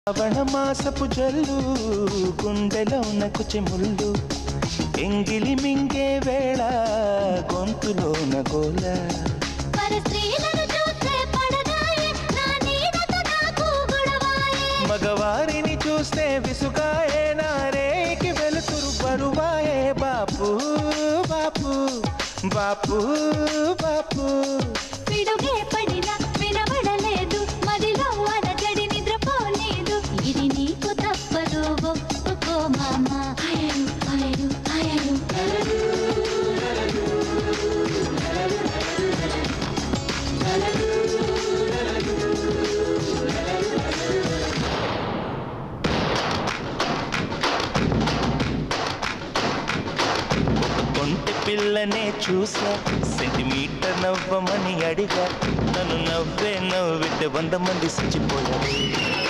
శ్రావణమాసపు జల్లు గుండెలోన కుచెముళ్ళు ఎంగిలి మింగే వేళ గొంతులోన గోల మగవారిని చూస్తే విసుగాయే నారేకి వెలుతురు బరువాయే బాపు బాపు బాపు బాపు పిడుగే పడినా వినబడలేదు మదిలో అలజడి నిద్రపోలేదు ఇది నీకు తప్పదు ఒప్పుకో మామా ఆయరు ఆయరు ఆయరు కొంటె పిల్లనే చూసా సెంటీమీటర్ నవ్వమని అడిగా తను నవ్వే నవ్వితే 100 మంది చచ్చిపోయారు